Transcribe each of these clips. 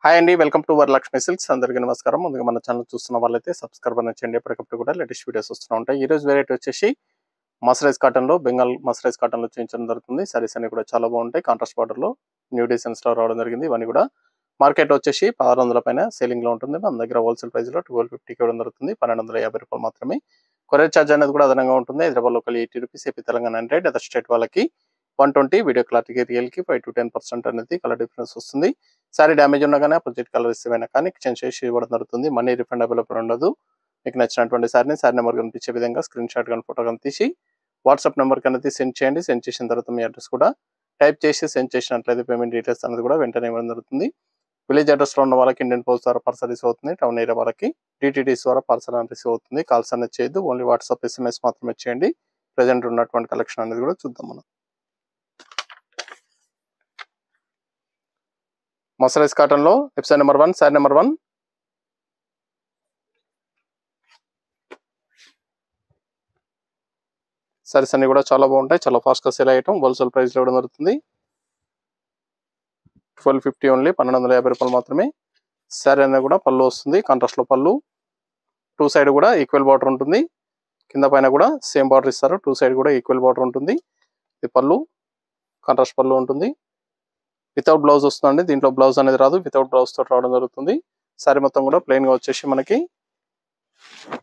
Hi అండి, welcome to Varalakshmi silks. అందరికీ నమస్కారం. ముందుగా మన ఛానల్ చూస్తున్న వాళ్ళైతే సబ్స్క్రైబ్ చేయండి. ఎప్పటికప్పుడు కూడా లేటెస్ట్ వీడియోస్ వస్తూ ఉంటాయి. ఈ రోజు వెరైటీ వచ్చేసి మసరైజ్ కాటన్లో బెంగాల్ మసరైజ్ కాటన్లో చూపించడం జరుగుతుంది. సారీస్ అన్ని కూడా చాలా బాగుంటాయి. కాంట్రాస్ట్ బార్డర్లో న్యూ డిజైన్స్ లో రావడం జరిగింది. ఇవన్నీ కూడా మార్కెట్ వచ్చేసి 1600 పైన సేలింగ్ లో ఉంటుంది. మన దగ్గర హోల్సేల్ ప్రైస్ లో 1250 ఇవ్వడం జరుగుతుంది. 1250 రూపాయలు మాత్రమే. కొరియర్ ఛార్జ్ అనేది కూడా అదనంగా ఉంటుంది. Hyderabad local 80 rupees, AP Telangana 100, other state వాళ్ళకి 120, వీడియో క్లారిటీకి రియల్ కి 5 to 10% అనేది కలర్ డిఫరెన్స్ వస్తుంది. సారీ డ్యామేజ్ ఉన్నా కానీ అపోజిట్ కలర్ ఇస్తేమైనా కానీ ఎక్స్చేంజ్ చేసి ఇవ్వడం జరుగుతుంది. మనీ రిఫండ్ అవైలబుల్ ఉండదు. మీకు నచ్చినటువంటి సారీ నెంబర్ కనిపించే విధంగా స్క్రీన్ షాట్ కానీ ఫోటో కానీ తీసి వాట్సాప్ నెంబర్ అనేది సెండ్ చేయండి. సెండ్ చేసిన తర్వాత మీ అడ్రస్ కూడా టైప్ చేసి సెండ్ చేసినట్లయితే పేమెంట్ డీటెయిల్స్ అనేది కూడా వెంటనే ఇవ్వడం జరుగుతుంది. విలేజ్ అడ్రస్ లో ఉన్న వాళ్ళకి ఇండియన్ పోస్ట్ ద్వారా పార్సల్ రిసీవ్ అవుతుంది. టౌన్ ఏరియా వాళ్ళకి డిటిడిస్ ద్వారా పార్సల్ అనేది రిసీవ్ అవుతుంది. కాల్స్ అనేది చేయొద్దు, ఓన్లీ వాట్సాప్ SMS మాత్రమే చేయండి. ప్రెజెంట్ ఉన్నటువంటి కలెక్షన్ అనేది కూడా చూద్దాం మనం. మసరైజ్ కాటన్ లో episode number 1, sorry number 1. Saris అన్ని కూడా చాలా బాగుంటాయి. చాలా ఫాస్ట్ గా సేల్ అయ్యటం. హోల్సేల్ ప్రైస్ లో ఇవ్వడం జరుగుతుంది. 1250 ఓన్లీ, 1250 రూపాయలు మాత్రమే. సారీ అనేది కూడా పళ్ళు వస్తుంది. కాంట్రాస్ట్ లో పళ్ళు, టూ సైడ్ కూడా ఈక్వల్ బార్డర్ ఉంటుంది. కింద పైన కూడా సేమ్ బార్డర్ ఇస్తారు. టూ సైడ్ కూడా ఈక్వల్ బార్డర్ ఉంటుంది. ఇది పళ్ళు, కాంట్రాస్ట్ పళ్ళు ఉంటుంది. వితౌట్ బ్లౌజ్ వస్తుందండి. దీంట్లో బ్లౌజ్ అనేది రాదు, వితౌట్ బ్లౌజ్ తోటి రావడం జరుగుతుంది. సారీ మొత్తం కూడా ప్లెయిన్ గా వచ్చేసి మనకి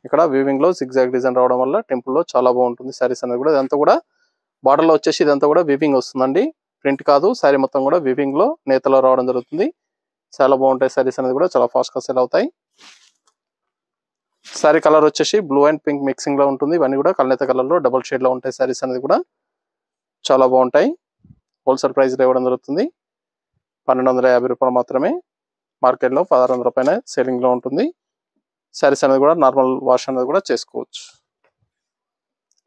ఇక్కడ వీవింగ్ లో zigzag డిజైన్ రావడం వల్ల టెంపుల్ లో చాలా బాగుంటుంది. సారీస్ అనేది కూడా ఇదంతా కూడా బార్డర్ లో వచ్చేసి ఇదంతా కూడా వీవింగ్ వస్తుందండి, ప్రింట్ కాదు. సారీ మొత్తం కూడా వీవింగ్ లో నేతలో రావడం జరుగుతుంది. చాలా బాగుంటాయి. సారీస్ అనేది కూడా చాలా ఫాస్ట్ గా సేల్ అవుతాయి. సారీ కలర్ వచ్చేసి బ్లూ అండ్ పింక్ మిక్సింగ్ లో ఉంటుంది. ఇవన్నీ కూడా కల్నేత కలర్ లో డబుల్ షేడ్ లో ఉంటాయి. సారీస్ అనేది కూడా చాలా బాగుంటాయి. హోల్సేల్ ప్రైస్ లో ఇవ్వడం జరుగుతుంది. 1250 రూపాయలు మాత్రమే. మార్కెట్ లో 1600 పైన సేలింగ్ లో ఉంటుంది. సారీస్ అనేది కూడా నార్మల్ వాష్ అనేది కూడా చేసుకోవచ్చు.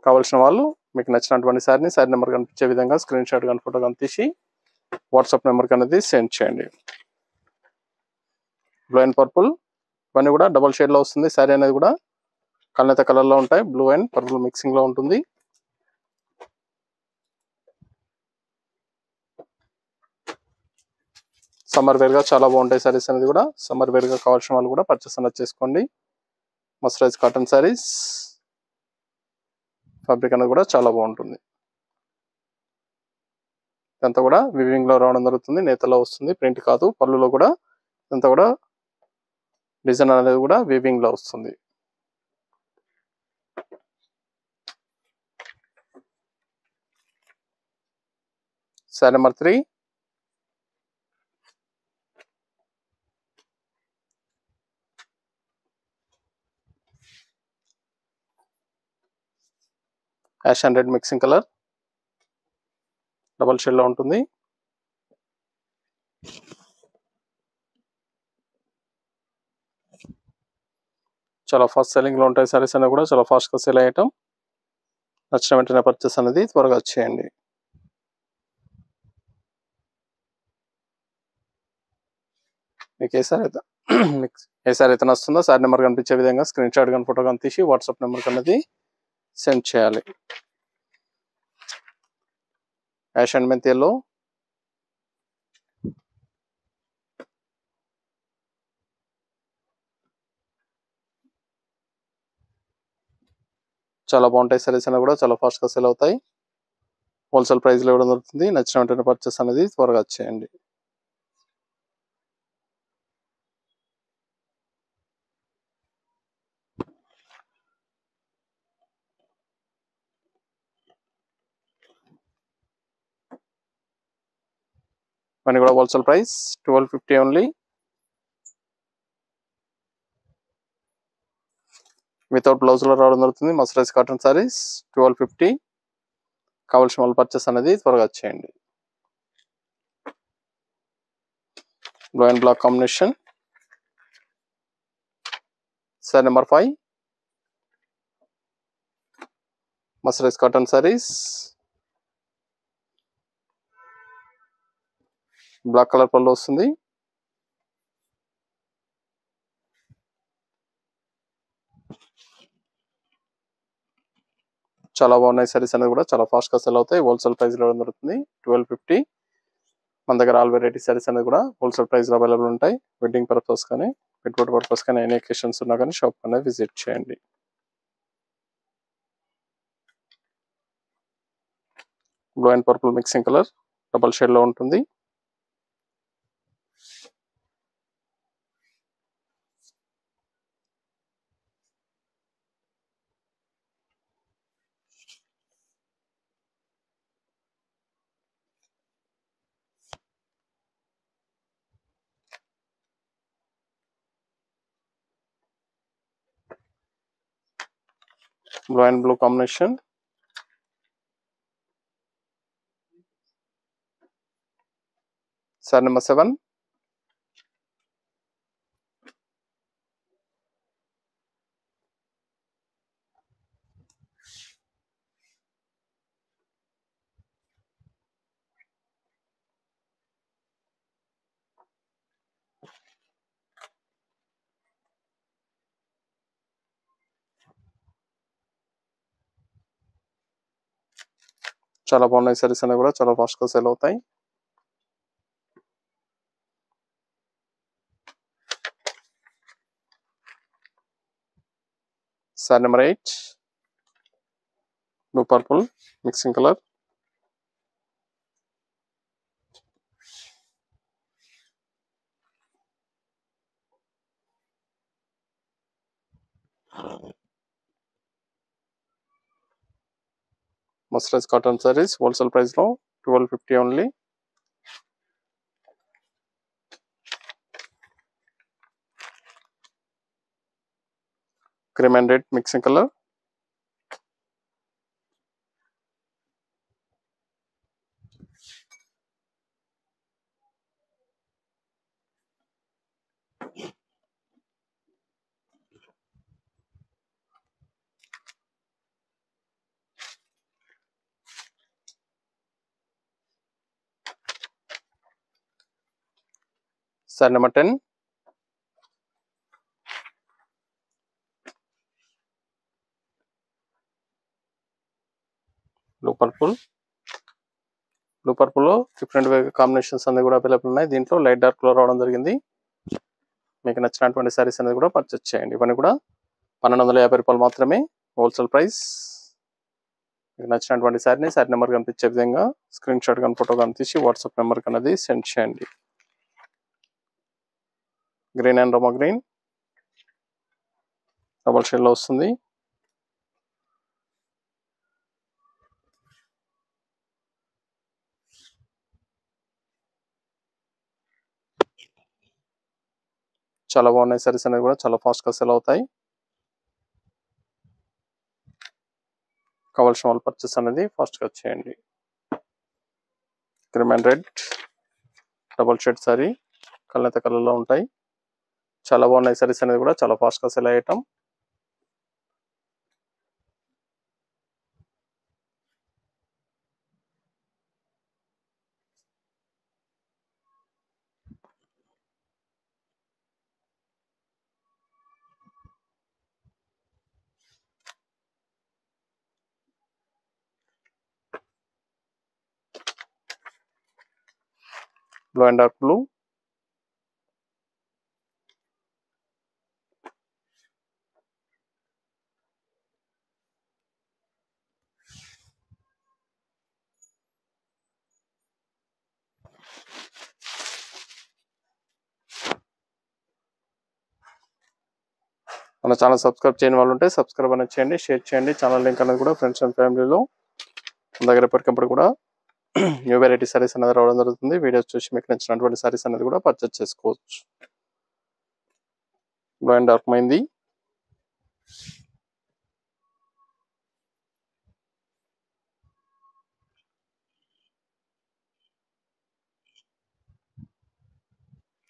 కావాల్సిన వాళ్ళు మీకు నచ్చినటువంటి సారీ నెంబర్ కనిపించే విధంగా స్క్రీన్ షాట్ కానీ ఫోటో కానీ తీసి వాట్సాప్ నెంబర్ అనేది సెండ్ చేయండి. బ్లూ అండ్ పర్పుల్ ఇవన్నీ కూడా డబల్ షేడ్ లో వస్తుంది. సారీ అనేది కూడా కల్నేత కలర్ లో ఉంటాయి. బ్లూ అండ్ పర్పుల్ మిక్సింగ్ లో ఉంటుంది. సమ్మర్ వేర్ గా చాలా బాగుంటాయి. సారీస్ అనేది కూడా సమ్మర్ వేర్ గా కావాల్సిన వాళ్ళు కూడా పర్చేస్ అనేది చేసుకోండి. మసరైజ్ కాటన్ సారీస్ ఫ్యాబ్రిక్ అనేది కూడా చాలా బాగుంటుంది. ఇదంతా కూడా వివింగ్ లో రావడం జరుగుతుంది. నేతలో వస్తుంది, ప్రింట్ కాదు. పళ్ళులో కూడా ఇదంతా కూడా డిజైన్ అనేది కూడా వివింగ్ లో వస్తుంది. Sari number 3. Ash and red mixing colour, double shade లో ఉంటుంది. చాలా ఫాస్ట్ సెల్లింగ్ లో ఉంటాయి. సారీస్ అనేది కూడా చాలా ఫాస్ట్ గా సేల్ అయ్యటం. నచ్చిన వెంటనే పర్చేస్ అనేది త్వరగా చేయండి. మీకు ఏ సారీ అయితే నస్తుందో సారీ నెంబర్ కనిపించే విధంగా స్క్రీన్ షాట్ కానీ ఫోటో కానీ తీసి వాట్సాప్ నెంబర్ అనేది సెండ్ చేయాలి. యాష్ అండ్ మెంత్ ఎల్లో, చాలా బాగుంటాయి. సారీస్ అనేది కూడా చాలా ఫాస్ట్ గా సేల్ అవుతాయి. హోల్సేల్ ప్రైస్ లో ఇవ్వడం జరుగుతుంది. నచ్చిన వెంటనే పర్చేస్ అనేది త్వరగా చేయండి. ఇవన్నీ కూడా wholesale price 1250 only. Without blouse లో రావడం జరుగుతుంది. Mercerised cotton saris 1250. కావాల్సిన వాళ్ళు పర్చేస్ అనేది త్వరగా చేయండి. Blue and black combination. Sari number 5. Mercerised cotton saris, black colour పళ్ళు వస్తుంది. చాలా బాగున్నాయి. సారీస్ అనేది కూడా చాలా ఫాస్ట్ గా సెల్ అవుతాయి. హోల్సేల్ ప్రైస్ లో ఇవ్వడం జరుగుతుంది. 1250. మన దగ్గర ఆల్ వెరైటీ సారీస్ అనేది కూడా హోల్సేల్ ప్రైస్లో అవైలబుల్ ఉంటాయి. వెడ్డింగ్ పర్పస్ కానీ పెట్టుబడి పర్పస్ కానీ ఎనీ అకేషన్స్ ఉన్నా కానీ షాప్ అనేది విజిట్ చేయండి. Blue and purple mixing colour double షేడ్లో ఉంటుంది. Blue and blue combination. Sari number 7. చాలా బాగున్నాయి సారీస్ అనేవి కూడా చాలా ఫాస్ట్గా సేల్ అవుతాయి. Sari number 8. Blue purple mixing colour. Mercerised cotton saris wholesale ప్రైస్లో 1250 only. Cream and red mixing colour. Sari number 10. Blue పర్పుల్లో డిఫరెంట్ కాంబినేషన్స్ అనేది కూడా అవైలబుల్ ఉన్నాయి. దీంట్లో లైట్ డార్క్ కలర్ రావడం జరిగింది. మీకు నచ్చినటువంటి సారీస్ అనేది కూడా పర్చేస్ చేయండి. ఇవన్నీ కూడా 1250 రూపాయలు మాత్రమే హోల్సేల్ ప్రైస్. మీకు నచ్చినటువంటి సారీ నెంబర్ కనిపించే విధంగా స్క్రీన్ షాట్ కానీ ఫోటో కానీ తీసి వాట్సాప్ నెంబర్కి అనేది సెండ్ చేయండి. Green and Rama green double షేడ్లో వస్తుంది. చాలా బాగున్నాయి సారీస్ అనేవి కూడా చాలా ఫాస్ట్గా సెల్ అవుతాయి. కావాల్సిన వాళ్ళు పర్చేస్ అనేది ఫాస్ట్గా చేయండి. Cream and red double shade sari కళ్ళత కలర్లో ఉంటాయి. చాలా బాగున్నాయి సారీస్ అనేది కూడా చాలా ఫాస్ట్గా సెల్ అయ్యటం. Blue and dark blue. మన ఛానల్ సబ్స్క్రైబ్ చేయని వాళ్ళు ఉంటే సబ్స్క్రైబ్ అనేది చేయండి, షేర్ చేయండి. ఛానల్ లింక్ అనేది కూడా ఫ్రెండ్స్ అండ్ ఫ్యామిలీలో మన దగ్గర ఎప్పటికప్పుడు కూడా న్యూ వెరైటీ సారీస్ అనేది రావడం జరుగుతుంది. వీడియోస్ చూసి మీకు నచ్చినటువంటి సారీస్ అనేది కూడా పర్చేస్ చేసుకోవచ్చు. బ్లూ అండ్ డార్క్ మైంది.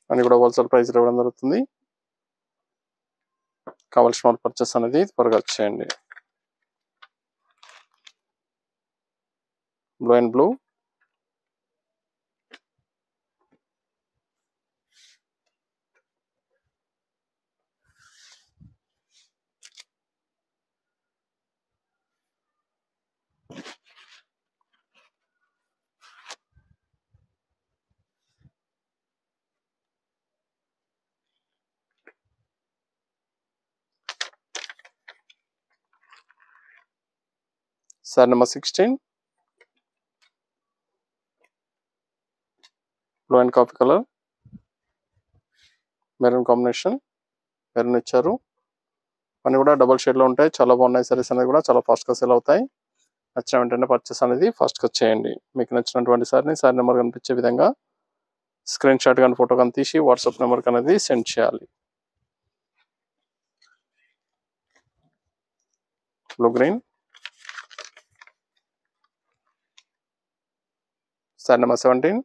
అని కూడా హోల్సేల్ ప్రైస్ ఇవ్వడం జరుగుతుంది. కావాల్సిన వాళ్ళు పర్చేస్ అనేది త్వరగా చేయండి. Blue and blue. Sari number 16 blue and coffee colour, maroon combination, maroon ఇచ్చారు. అన్నీ కూడా డబల్ షేడ్లో ఉంటాయి. చాలా బాగున్నాయి. సారీస్ అనేది కూడా చాలా ఫాస్ట్గా సేల్ అవుతాయి. నచ్చిన వెంటనే పర్చేస్ అనేది ఫాస్ట్గా చేయండి. మీకు నచ్చినటువంటి సారీ నెంబర్ కనిపించే విధంగా స్క్రీన్ షాట్ కానీ ఫోటో కానీ తీసి వాట్సాప్ నెంబర్కి అనేది సెండ్ చేయాలి. Blue green, sari number 17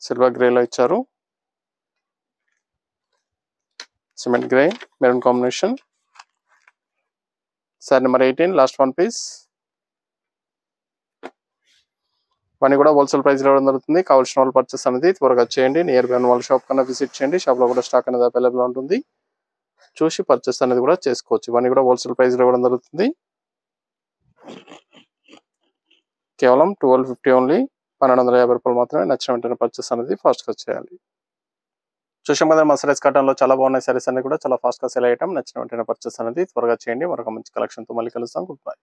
silver గ్రేలో ఇచ్చారు. Cement grey, maroon combination, sari number 18 last one piece. ఇవన్నీ కూడా హోల్సేల్ ప్రైస్ ఇవ్వడం జరుగుతుంది. కావాల్సిన వాళ్ళు పర్చేస్ అనేది త్వరగా చేయండి. నియర్ బై వాళ్ళ షాప్ కన్నా విజిట్ చేయండి. షాప్లో కూడా స్టాక్ అనేది అవైలబుల్ ఉంటుంది. చూసి పర్చేస్ అనేది కూడా చేసుకోవచ్చు. ఇవన్నీ కూడా హోల్సేల్ ప్రైస్ ఇవ్వడం జరుగుతుంది. కేవలం 1250 ఓన్లీ, 1250 రూపాయలు మాత్రమే. నచ్చిన వెంటనే పర్చేస్ అనేది ఫాస్ట్గా చేయాలి. చూసాం కదా మసరైజ్ కాటన్లో చాలా బాగున్నాయి సారీస్ అన్ని కూడా చాలా ఫాస్ట్గా సేల్ అయ్యటం. నచ్చిన వెంటనే పర్చేస్ అనేది త్వరగా చేయండి. మరొక మంచి కలెక్షన్తో మళ్ళీ కలుస్తాం. Good bye.